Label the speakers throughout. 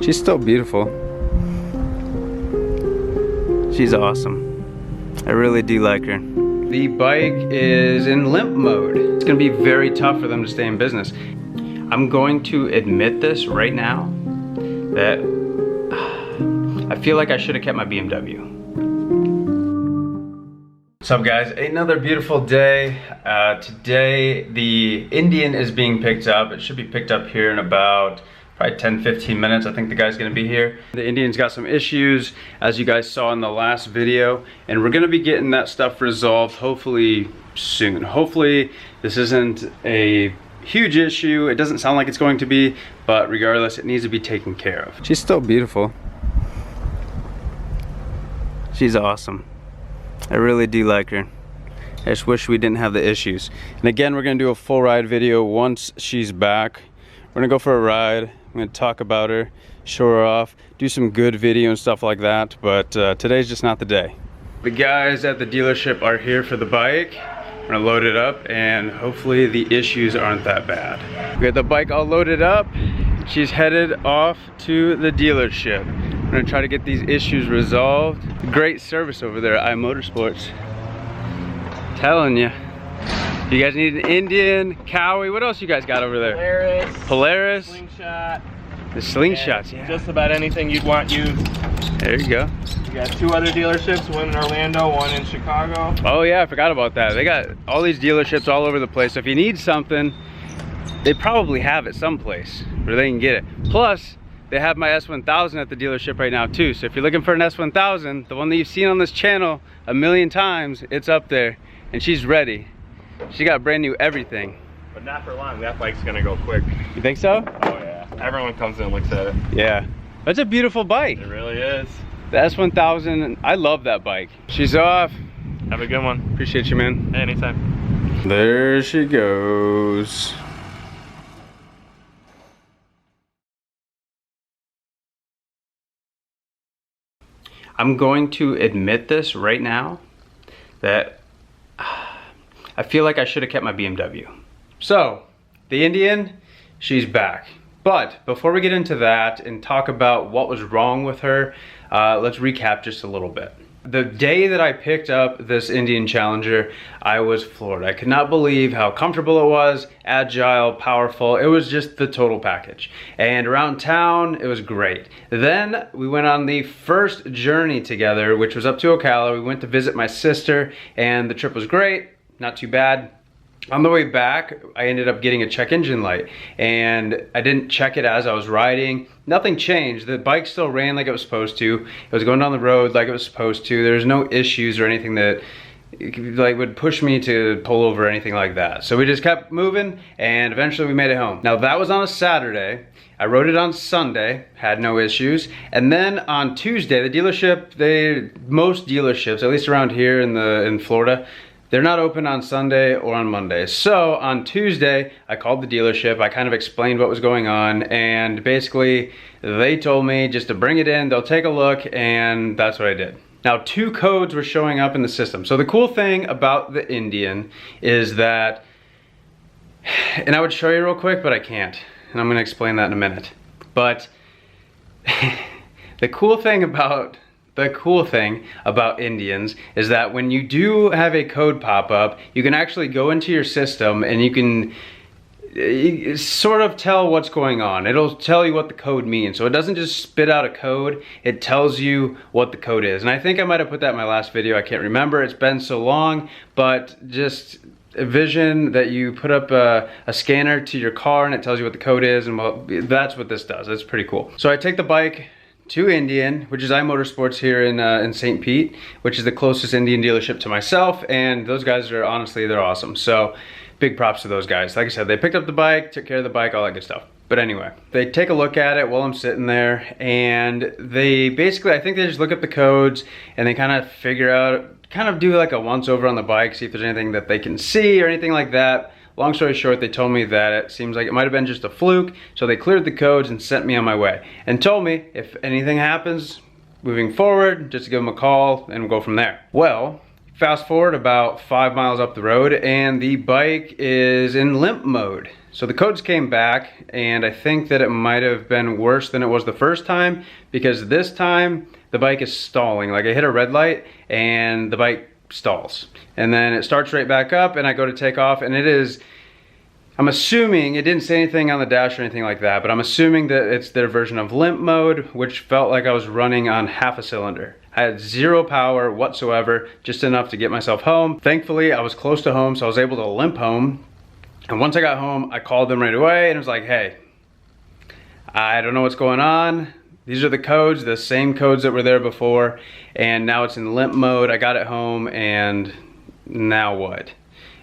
Speaker 1: She's still beautiful. She's awesome. I really do like her. The bike is in limp mode. It's gonna be very tough for them to stay in business. I'm going to admit this right now, that I feel like I should have kept my BMW. What's up guys? Another beautiful day. Today the Indian is being picked up. It should be picked up here in about probably 10-15 minutes. I think the guy's gonna be here. The Indian's got some issues, as you guys saw in the last video, and we're gonna be getting that stuff resolved hopefully soon. Hopefully this isn't a huge issue. It doesn't sound like it's going to be, but regardless, it needs to be taken care of. She's still beautiful. She's awesome. I really do like her. I just wish we didn't have the issues. And again, we're gonna do a full ride video once she's back. We're gonna go for a ride. I'm gonna talk about her, show her off, do some good video and stuff like that, but today's just not the day. The guys at the dealership are here for the bike. We're gonna load it up and hopefully the issues aren't that bad. We got the bike all loaded up. She's headed off to the dealership. We're gonna try to get these issues resolved. Great service over there at iMotorsports. Telling you. If you guys need an Indian, Cowie, what else you guys got over there? Polaris.
Speaker 2: Slingshot.
Speaker 1: The slingshots, yeah.
Speaker 2: Just about anything you'd want used.
Speaker 1: There you go.
Speaker 2: We got 2 other dealerships, one in Orlando, one in Chicago.
Speaker 1: Oh yeah, I forgot about that. They got all these dealerships all over the place. So if you need something, they probably have it someplace where they can get it. Plus, they have my S1000 at the dealership right now too. So if you're looking for an S1000, the one that you've seen on this channel a million times, it's up there and she's ready. She got brand new everything.
Speaker 2: But not for long, that bike's gonna go quick.
Speaker 1: You think so?
Speaker 2: Oh yeah. Everyone comes in and looks at it.
Speaker 1: Yeah. That's a beautiful bike.
Speaker 2: It really is.
Speaker 1: The S1000, I love that bike. She's off.
Speaker 2: Have a good one.
Speaker 1: Appreciate you, man.
Speaker 2: Hey, anytime.
Speaker 1: There she goes. I'm going to admit this right now, that I feel like I should have kept my BMW. So, the Indian, she's back. But before we get into that and talk about what was wrong with her, let's recap just a little bit. The day that I picked up this Indian Challenger, I was floored. I could not believe how comfortable it was, agile, powerful. It was just the total package. And around town, it was great. Then we went on the first journey together, which was up to Ocala. We went to visit my sister and the trip was great, not too bad. On the way back, I ended up getting a check engine light and I didn't check it as I was riding. Nothing changed. The bike still ran like it was supposed to. It was going down the road like it was supposed to. There's no issues or anything that like would push me to pull over or anything like that. So we just kept moving and eventually we made it home. Now that was on a Saturday. I rode it on Sunday, had no issues. And then on Tuesday, the dealership, most dealerships, at least around here in Florida, they're not open on Sunday or on Monday. So on Tuesday, I called the dealership. I kind of explained what was going on and basically they told me just to bring it in, they'll take a look, and that's what I did. Now 2 codes were showing up in the system. So the cool thing about the Indian is that, and I would show you real quick, but I can't. And I'm gonna explain that in a minute. But the cool thing about Indians is that when you do have a code pop up, you can actually go into your system and you can sort of tell what's going on. It'll tell you what the code means. So it doesn't just spit out a code, it tells you what the code is. And I think I might have put that in my last video, I can't remember, it's been so long, but just envision that you put up a scanner to your car and it tells you what the code is, and well, that's what this does. It's pretty cool. So I take the bike to Indian, which is iMotorsports here in St. Pete, which is the closest Indian dealership to myself, and those guys are honestly, they're awesome. So big props to those guys. Like I said, they picked up the bike, took care of the bike, all that good stuff. But anyway, they take a look at it while I'm sitting there, and they basically, I think they just look up the codes and they kind of figure out, kind of do like a once over on the bike, see if there's anything that they can see or anything like that. Long story short, they told me that it seems like it might have been just a fluke, so they cleared the codes and sent me on my way. And told me if anything happens moving forward, just to give them a call and we'll go from there. Well, Fast forward about 5 miles up the road and the bike is in limp mode. So the codes came back and I think that it might have been worse than it was the first time, because this time the bike is stalling. Like I hit a red light and the bike stalls. And then it starts right back up and I go to take off and it is, I'm assuming, it didn't say anything on the dash or anything like that, but I'm assuming that it's their version of limp mode, which felt like I was running on half a cylinder. I had zero power whatsoever, just enough to get myself home. Thankfully, I was close to home, so I was able to limp home. And once I got home, I called them right away and was like, hey, I don't know what's going on. These are the codes, the same codes that were there before, and now it's in limp mode. I got it home, and now what?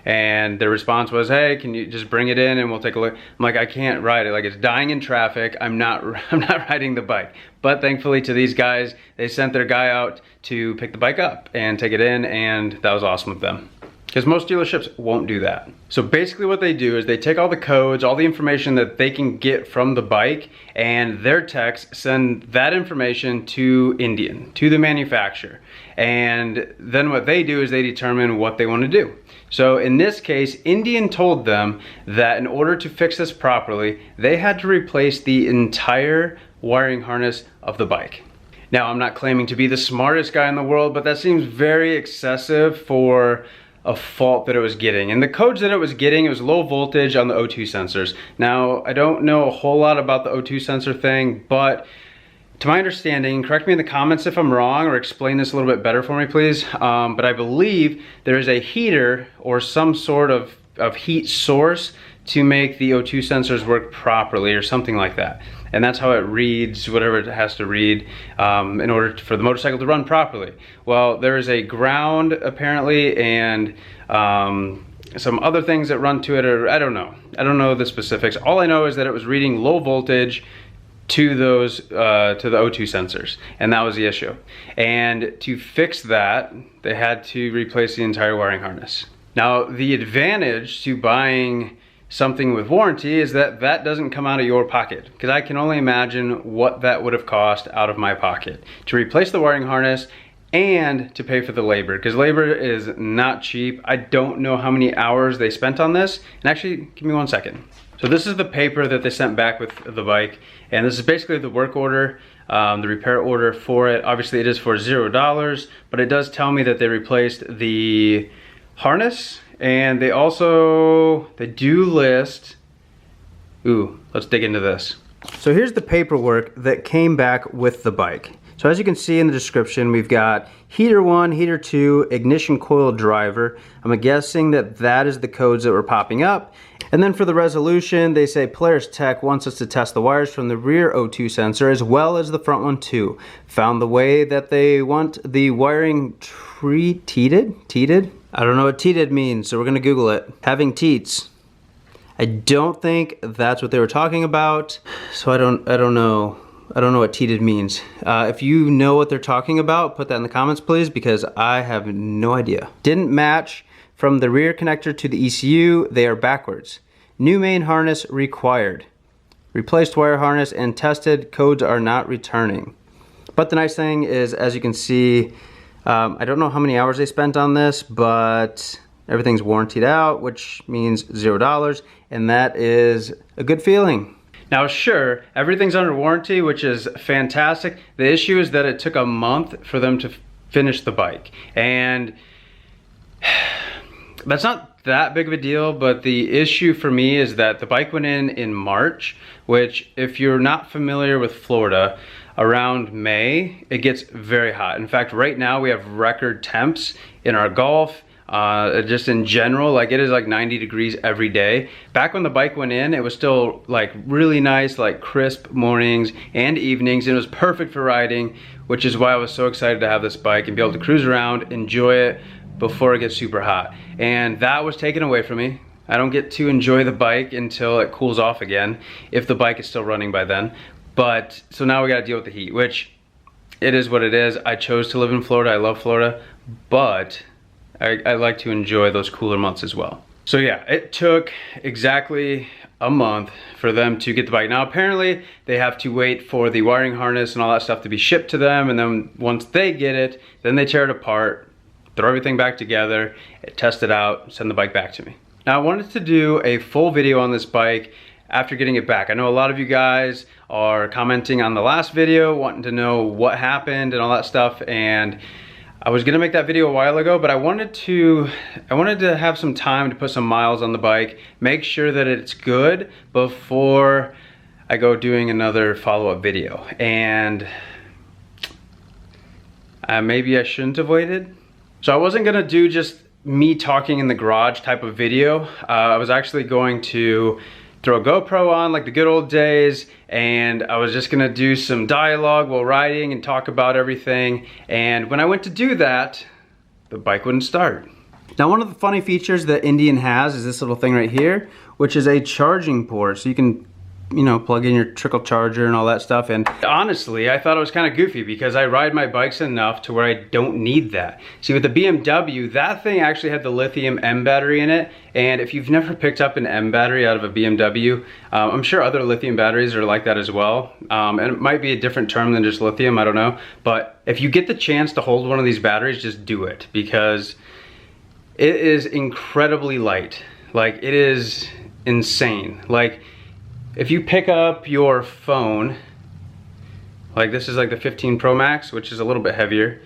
Speaker 1: And the response was, hey, can you just bring it in and we'll take a look. I'm like, I can't ride it. Like, it's dying in traffic. I'm not riding the bike. But thankfully to these guys, they sent their guy out to pick the bike up and take it in, and that was awesome of them. Because most dealerships won't do that. So basically what they do is they take all the codes, all the information that they can get from the bike, and their techs send that information to Indian, to the manufacturer. And then what they do is they determine what they want to do. So in this case, Indian told them that in order to fix this properly, they had to replace the entire wiring harness of the bike. Now, I'm not claiming to be the smartest guy in the world, but that seems very excessive for a fault that it was getting. And the codes that it was getting, it was low voltage on the O2 sensors. Now, I don't know a whole lot about the O2 sensor thing, but to my understanding, correct me in the comments if I'm wrong, or explain this a little bit better for me, please. But I believe there is a heater or some sort of heat source to make the O2 sensors work properly or something like that. And that's how it reads whatever it has to read in order for the motorcycle to run properly. Well, there is a ground apparently, and some other things that run to it, or I don't know. I don't know the specifics. All I know is that it was reading low voltage to those to the O2 sensors, and that was the issue. And to fix that, they had to replace the entire wiring harness. Now, the advantage to buying something with warranty is that that doesn't come out of your pocket, because I can only imagine what that would have cost out of my pocket to replace the wiring harness and to pay for the labor, because labor is not cheap. I don't know how many hours they spent on this. And actually, give me 1 second. So this is the paper that they sent back with the bike, and this is basically the work order, the repair order for it. Obviously it is for $0, but it does tell me that they replaced the harness, and they do list, ooh, let's dig into this. So here's the paperwork that came back with the bike. So as you can see in the description, we've got heater 1, heater 2, ignition coil driver. I'm guessing that that is the codes that were popping up. And then for the resolution, they say Polaris Tech wants us to test the wires from the rear O2 sensor as well as the front one too. Found the way that they want the wiring teated? I don't know what teated means, so we're gonna Google it. Having teats. I don't think that's what they were talking about, so I don't know. I don't know what teated means. If you know what they're talking about, put that in the comments, please, because I have no idea. Didn't match from the rear connector to the ECU. They are backwards. New main harness required. Replaced wire harness and tested. Codes are not returning. But the nice thing is, as you can see, I don't know how many hours they spent on this, but everything's warrantied out, which means $0, and that is a good feeling. Now sure, everything's under warranty, which is fantastic. The issue is that it took a month for them to finish the bike. And that's not that big of a deal, but the issue for me is that the bike went in March, which if you're not familiar with Florida, around May, it gets very hot. In fact, right now we have record temps in our Gulf. Just in general, like it is like 90 degrees every day. Back when the bike went in, it was still like really nice, like crisp mornings and evenings, and it was perfect for riding, which is why I was so excited to have this bike and be able to cruise around, enjoy it before it gets super hot. And that was taken away from me. I don't get to enjoy the bike until it cools off again, if the bike is still running by then. But so now we got to deal with the heat, which it is what it is. I chose to live in Florida. I love Florida, but I like to enjoy those cooler months as well. So yeah, it took exactly a month for them to get the bike. Now apparently they have to wait for the wiring harness and all that stuff to be shipped to them, and then once they get it, then they tear it apart, throw everything back together, test it out, send the bike back to me. Now I wanted to do a full video on this bike after getting it back. I know a lot of you guys are commenting on the last video, wanting to know what happened and all that stuff, and I was gonna make that video a while ago, but I wanted to have some time to put some miles on the bike, make sure that it's good before I go doing another follow-up video. And maybe I shouldn't have waited. So I wasn't gonna do just me talking in the garage type of video. I was actually going to throw a GoPro on like the good old days, and I was just gonna do some dialogue while riding and talk about everything. And when I went to do that, the bike wouldn't start. Now, one of the funny features that Indian has is this little thing right here, which is a charging port. So you can, you know, plug in your trickle charger and all that stuff. And honestly, I thought it was kind of goofy because I ride my bikes enough to where I don't need that. See, with the BMW, that thing actually had the lithium M battery in it. And if you've never picked up an M battery out of a BMW, I'm sure other lithium batteries are like that as well. And it might be a different term than just lithium, I don't know. But if you get the chance to hold one of these batteries, just do it, because it is incredibly light. Like, it is insane. Like, if you pick up your phone, like this is like the 15 Pro Max, which is a little bit heavier.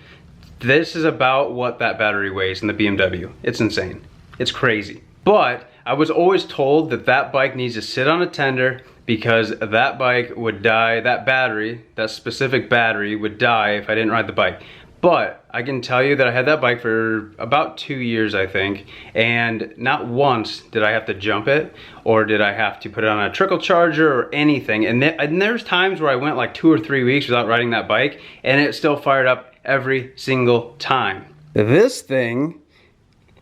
Speaker 1: This is about what that battery weighs in the BMW. It's insane. It's crazy. But I was always told that that bike needs to sit on a tender because that bike would die, that battery, that specific battery would die if I didn't ride the bike. But I can tell you that I had that bike for about 2 years, I think, and not once did I have to jump it, or did I have to put it on a trickle charger or anything. And there's times where I went like 2 or 3 weeks without riding that bike, and it still fired up every single time. This thing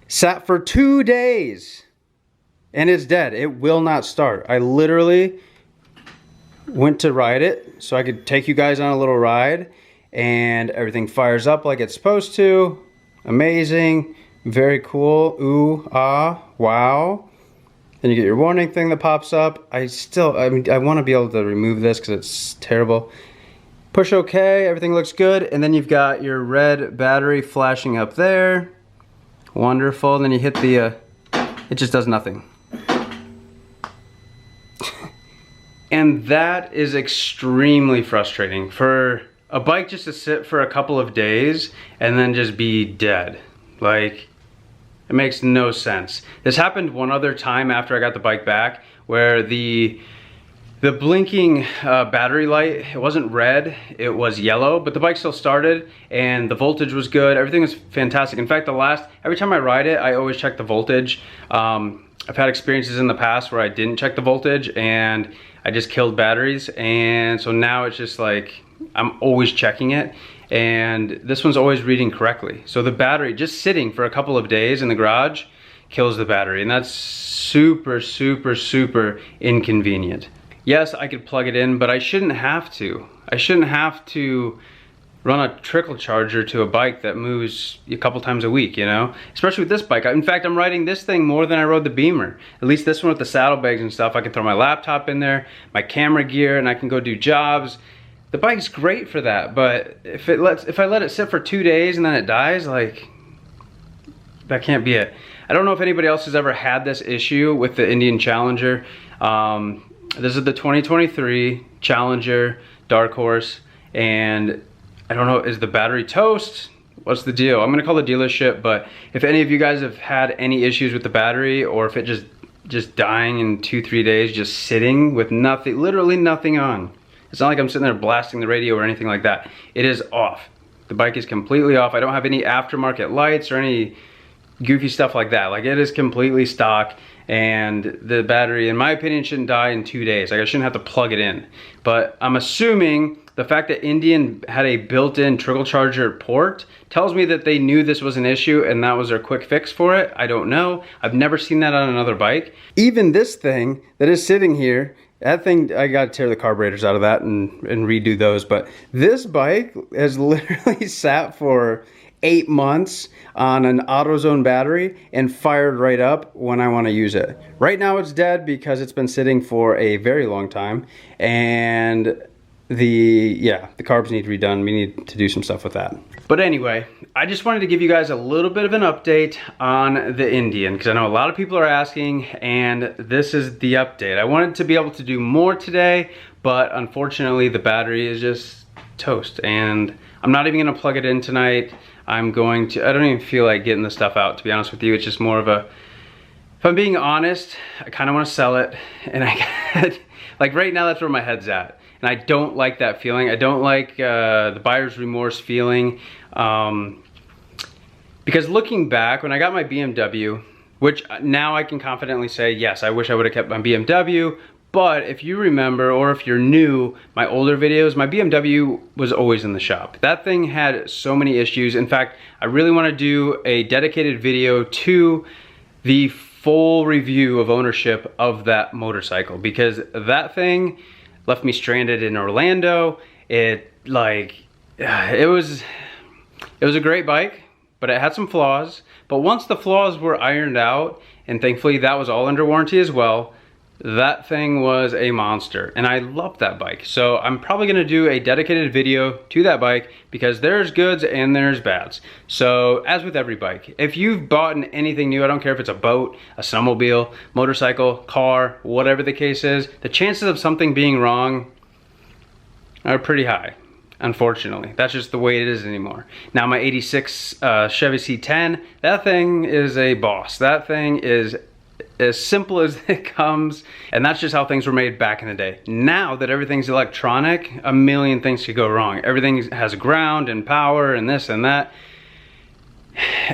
Speaker 1: sat for 2 days, and it's dead. It will not start. I literally went to ride it so I could take you guys on a little ride, and everything fires up like it's supposed to. Amazing, very cool, ooh, ah, wow. Then you get your warning thing that pops up. I want to be able to remove this because it's terrible. Push OK, everything looks good, and then you've got your red battery flashing up there. Wonderful, and then you hit the, it just does nothing. And that is extremely frustrating for a bike just to sit for a couple of days and then just be dead. Like, it makes no sense. This happened one other time after I got the bike back, where the blinking battery light, it wasn't red, it was yellow, but the bike still started and the voltage was good. Everything was fantastic. In fact, every time I ride it, I always check the voltage. I've had experiences in the past where I didn't check the voltage and I just killed batteries, and so now it's just like, I'm always checking it, and this one's always reading correctly. So the battery just sitting for a couple of days in the garage kills the battery, and that's super, super, super inconvenient. Yes, I could plug it in, but I shouldn't have to. I shouldn't have to run a trickle charger to a bike that moves a couple times a week, you know? Especially with this bike. In fact, I'm riding this thing more than I rode the Beamer. At least this one with the saddlebags and stuff. I can throw my laptop in there, my camera gear, and I can go do jobs. The bike's great for that, but if I let it sit for 2 days and then it dies, like, that can't be it. I don't know if anybody else has ever had this issue with the Indian Challenger. This is the 2023 Challenger Dark Horse, and I don't know, is the battery toast? What's the deal? I'm gonna call the dealership, but if any of you guys have had any issues with the battery, or if it just dying in 2-3 days, just sitting with nothing, literally nothing on. It's not like I'm sitting there blasting the radio or anything like that. It is off. The bike is completely off. I don't have any aftermarket lights or any goofy stuff like that. Like, it is completely stock, and the battery, in my opinion, shouldn't die in 2 days. Like, I shouldn't have to plug it in. But I'm assuming the fact that Indian had a built-in trickle charger port tells me that they knew this was an issue and that was their quick fix for it. I don't know. I've never seen that on another bike. Even this thing that is sitting here, that thing, I gotta tear the carburetors out of that and redo those. But this bike has literally sat for 8 months on an AutoZone battery and fired right up when I want to use it. Right now it's dead because it's been sitting for a very long time, and the carbs need to be done. We need to do some stuff with that. But anyway, I just wanted to give you guys a little bit of an update on the Indian, because I know a lot of people are asking, and this is the update. I wanted to be able to do more today, but unfortunately the battery is just toast, and I'm not even gonna plug it in tonight. I don't even feel like getting the stuff out, to be honest with you. It's just more of a, if I'm being honest, I kind of want to sell it, and like right now that's where my head's at. And I don't like that feeling. I don't like the buyer's remorse feeling. Because looking back, when I got my BMW, which now I can confidently say, yes, I wish I would have kept my BMW. But if you remember, or if you're new, my older videos, my BMW was always in the shop. That thing had so many issues. In fact, I really want to do a dedicated video to the full review of ownership of that motorcycle, because that thing left me stranded in Orlando. It was a great bike, but it had some flaws. But once the flaws were ironed out, and thankfully that was all under warranty as well, that thing was a monster, and I loved that bike. So I'm probably gonna do a dedicated video to that bike, because there's goods and there's bads. So as with every bike, if you've bought anything new, I don't care if it's a boat, a snowmobile, motorcycle, car, whatever the case is, the chances of something being wrong are pretty high. Unfortunately, that's just the way it is anymore. Now my 86 Chevy C10, that thing is a boss. That thing is as simple as it comes, and that's just how things were made back in the day. Now that everything's electronic, a million things could go wrong. Everything has ground and power and this and that,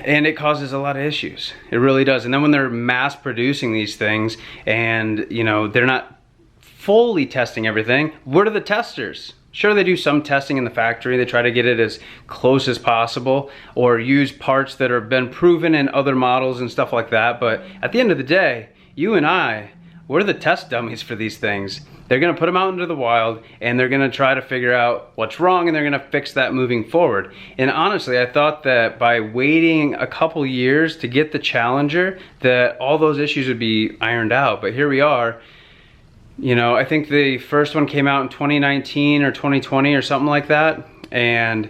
Speaker 1: and it causes a lot of issues. It really does. And then when they're mass producing these things, and you know, they're not fully testing everything, what are the testers? Sure, they do some testing in the factory. They try to get it as close as possible, or use parts that have been proven in other models and stuff like that. But at the end of the day, you and I, we're the test dummies for these things. They're gonna put them out into the wild, and they're gonna try to figure out what's wrong, and they're gonna fix that moving forward. And honestly, I thought that by waiting a couple years to get the Challenger, that all those issues would be ironed out. But here we are. You know, I think the first one came out in 2019 or 2020 or something like that. And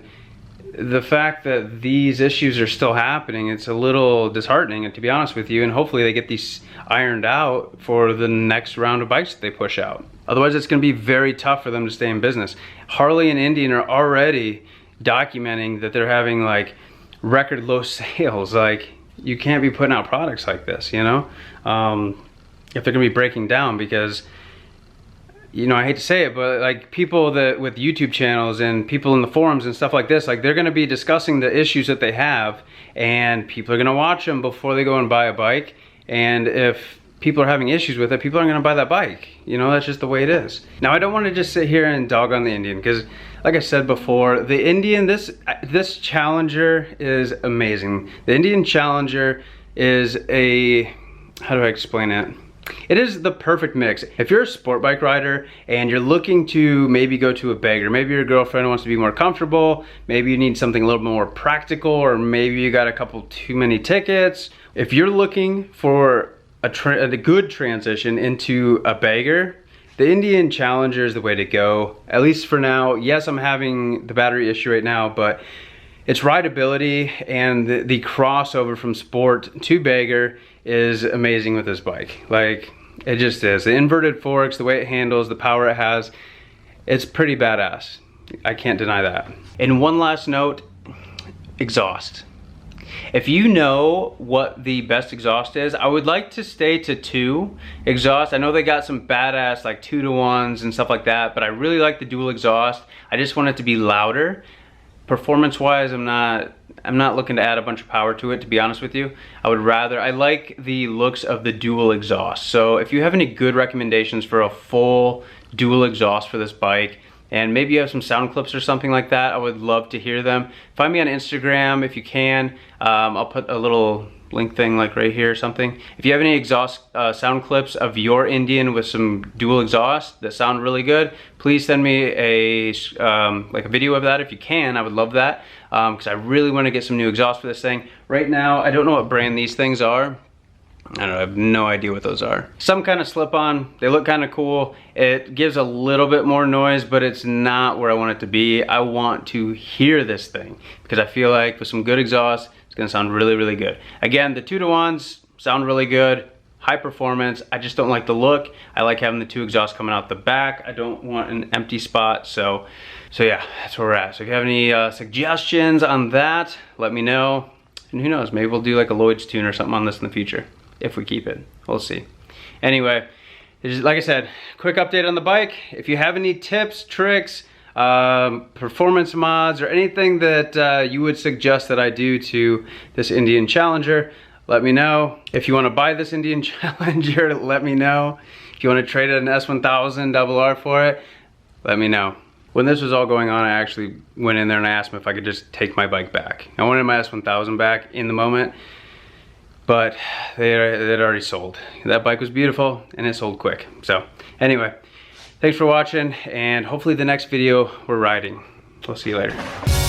Speaker 1: the fact that these issues are still happening, it's a little disheartening, and to be honest with you. And hopefully they get these ironed out for the next round of bikes that they push out. Otherwise, it's going to be very tough for them to stay in business. Harley and Indian are already documenting that they're having like record low sales. Like, you can't be putting out products like this, you know, if they're going to be breaking down, because you know, I hate to say it, but like people that with YouTube channels and people in the forums and stuff like this, like they're gonna be discussing the issues that they have, and people are gonna watch them before they go and buy a bike. And if people are having issues with it, people aren't gonna buy that bike. You know, that's just the way it is. Now, I don't wanna just sit here and dog on the Indian, because like I said before, the Indian, this Challenger is amazing. The Indian Challenger is a, how do I explain it? It is the perfect mix. If you're a sport bike rider and you're looking to maybe go to a bagger, maybe your girlfriend wants to be more comfortable, maybe you need something a little more practical, or maybe you got a couple too many tickets. If you're looking for a good transition into a bagger, the Indian Challenger is the way to go, at least for now. Yes, I'm having the battery issue right now, but its rideability and the crossover from sport to bagger is amazing with this bike. Like, it just is. The inverted forks, the way it handles, the power it has, it's pretty badass. I can't deny that. And one last note, exhaust. If you know what the best exhaust is, I would like to stay to 2 exhaust. I know they got some badass like 2-to-1s and stuff like that, but I really like the dual exhaust. I just want it to be louder. Performance wise, I'm not looking to add a bunch of power to it, to be honest with you. I like the looks of the dual exhaust. So if you have any good recommendations for a full dual exhaust for this bike, and maybe you have some sound clips or something like that, I would love to hear them. Find me on Instagram if you can. I'll put a little link thing like right here or something. If you have any exhaust sound clips of your Indian with some dual exhaust that sound really good, please send me a video of that if you can. I would love that, because I really want to get some new exhaust for this thing. Right now, I don't know what brand these things are. I don't know, I have no idea what those are. Some kind of slip-on. They look kind of cool. It gives a little bit more noise, but it's not where I want it to be. I want to hear this thing because I feel like with some good exhaust, it's gonna sound really, really good. Again, the 2-to-1s sound really good. High performance. I just don't like the look. I like having the 2 exhausts coming out the back. I don't want an empty spot. So yeah, that's where we're at. So if you have any suggestions on that, let me know. And who knows, maybe we'll do like a Lloyd's tune or something on this in the future. If we keep it, we'll see. Anyway, like I said, quick update on the bike. If you have any tips, tricks, performance mods, or anything that you would suggest that I do to this Indian Challenger, let me know. If you want to buy this Indian Challenger, let me know. If you want to trade an S1000 RR for it, let me know. When this was all going on, I actually went in there and I asked them if I could just take my bike back. I wanted my S1000 back in the moment, but they had already sold. That bike was beautiful and it sold quick. So anyway, thanks for watching, and hopefully the next video we're riding. We'll see you later.